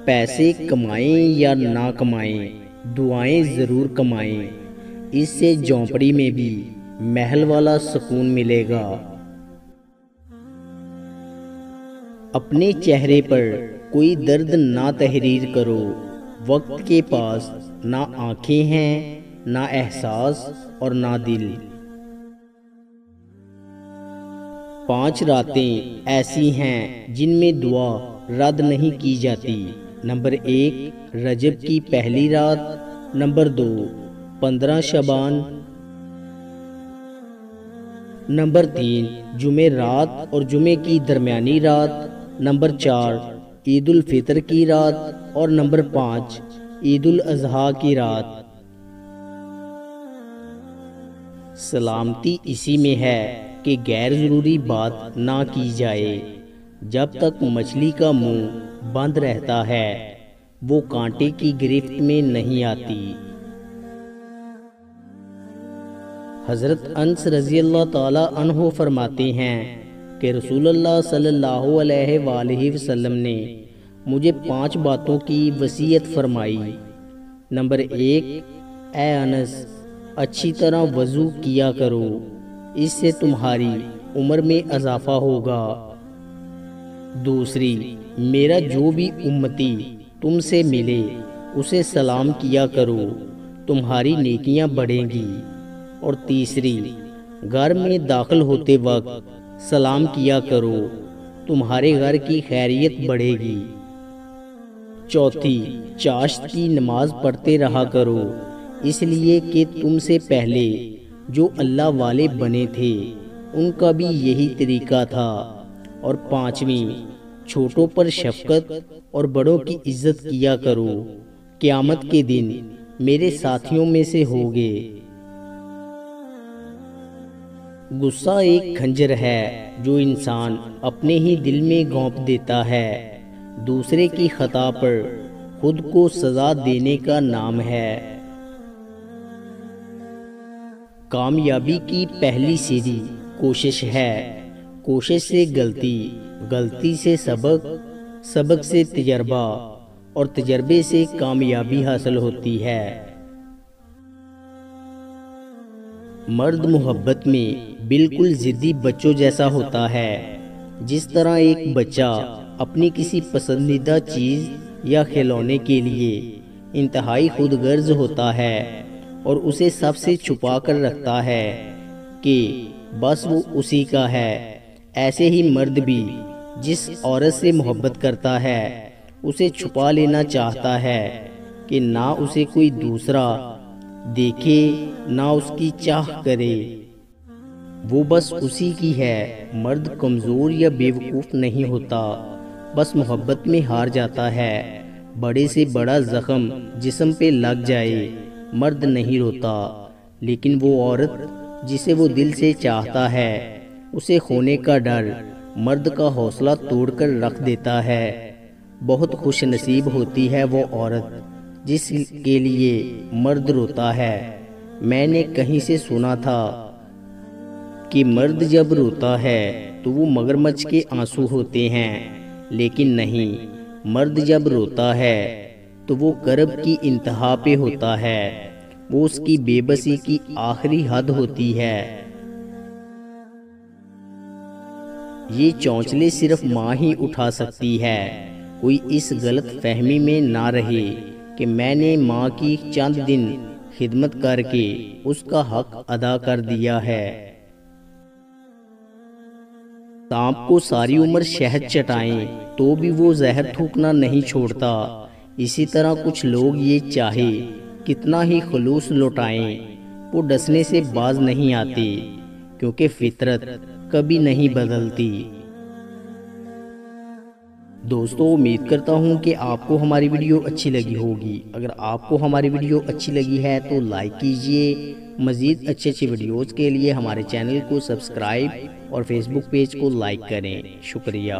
پیسے کمائیں یا نہ کمائیں، دعائیں ضرور کمائیں، اس سے جھونپڑی میں بھی محل والا سکون ملے گا۔ اپنے چہرے پر کوئی درد نہ تحریر کرو، وقت کے پاس نہ آنکھیں ہیں، نہ احساس اور نہ دل۔ 5 راتیں ایسی ہیں جن میں دعا رد نہیں کی جاتی۔ نمبر 1 رجب کی پہلی رات، نمبر 2 15 شعبان، نمبر 3 جمعہ رات اور جمعے کی درمیانی رات، نمبر 4 عید الفطر کی رات اور نمبر 5 عید الاضحیٰ کی رات۔ سلامتی اسی میں ہے کہ غیر ضروری بات نہ کی جائے۔ جب تک مچھلی کا منہ بند رہتا ہے وہ کانٹے کی گرفت میں نہیں آتی۔ حضرت انس رضی اللہ تعالی عنہ فرماتے ہیں کہ رسول اللہ صلی اللہ علیہ وآلہ وسلم نے مجھے 5 باتوں کی وصیت فرمائی۔ نمبر 1 اے انس، اچھی طرح وضو کیا کرو، اس سے تمہاری عمر میں اضافہ ہوگا۔ دوسری، میرا جو بھی امتی تم سے ملے اسے سلام کیا کرو، تمہاری نیکیاں بڑھیں گی۔ اور تیسری، گھر میں داخل ہوتے وقت سلام کیا کرو، تمہارے گھر کی خیریت بڑھے گی۔ چوتھی، چاشت کی نماز پڑھتے رہا کرو، اس لیے کہ تم سے پہلے جو اللہ والے بنے تھے ان کا بھی یہی طریقہ تھا۔ اور 5ویں، چھوٹوں پر شفقت اور بڑوں کی عزت کیا کرو، قیامت کے دن میرے ساتھیوں میں سے ہوگے۔ غصہ ایک خنجر ہے جو انسان اپنے ہی دل میں گھونپ دیتا ہے، دوسرے کی خطا پر خود کو سزا دینے کا نام ہے۔ کامیابی کی پہلی سیڑھی کوشش ہے، کوشش سے غلطی، غلطی سے سبق، سبق سے تجربہ اور تجربے سے کامیابی حاصل ہوتی ہے۔ مرد محبت میں بالکل ضدی بچوں جیسا ہوتا ہے، جس طرح ایک بچہ اپنی کسی پسندیدہ چیز یا کھلونے کے لیے انتہائی خود غرض ہوتا ہے اور اسے سب سے چھپا کر رکھتا ہے کہ بس وہ اسی کا ہے، ایسے ہی مرد بھی جس عورت سے محبت کرتا ہے اسے چھپا لینا چاہتا ہے کہ نہ اسے کوئی دوسرا دیکھے نہ اس کی چاہ کرے، وہ بس اسی کی ہے۔ مرد کمزور یا بیوقوف نہیں ہوتا، بس محبت میں ہار جاتا ہے۔ بڑے سے بڑا زخم جسم پہ لگ جائے مرد نہیں روتا، لیکن وہ عورت جسے وہ دل سے چاہتا ہے اسے کھونے کا ڈر مرد کا حوصلہ توڑ کر رکھ دیتا ہے۔ بہت خوش نصیب ہوتی ہے وہ عورت جس کے لیے مرد روتا ہے۔ میں نے کہیں سے سنا تھا کہ مرد جب روتا ہے تو وہ مگرمچھ کے آنسو ہوتے ہیں، لیکن نہیں، مرد جب روتا ہے تو وہ کرب کی انتہا پہ ہوتا ہے، وہ اس کی بے بسی کی آخری حد ہوتی ہے۔ یہ چونچلے صرف ماں ہی اٹھا سکتی ہے۔ کوئی اس غلط فہمی میں نہ رہے کہ میں نے ماں کی چند دن خدمت کر کے اس کا حق ادا کر دیا ہے۔ سانپ کو ساری عمر شہد چٹائیں تو بھی وہ زہر تھوکنا نہیں چھوڑتا، اسی طرح کچھ لوگ یہ چاہے کتنا ہی خلوص لوٹائیں وہ ڈسنے سے باز نہیں آتے، کیونکہ فطرت کبھی نہیں بدلتی۔ دوستو، امید کرتا ہوں کہ آپ کو ہماری ویڈیو اچھی لگی ہوگی۔ اگر آپ کو ہماری ویڈیو اچھی لگی ہے تو لائک کیجئے۔ مزید اچھے ویڈیوز کے لیے ہمارے چینل کو سبسکرائب اور فیس بک پیج کو لائک کریں۔ شکریہ۔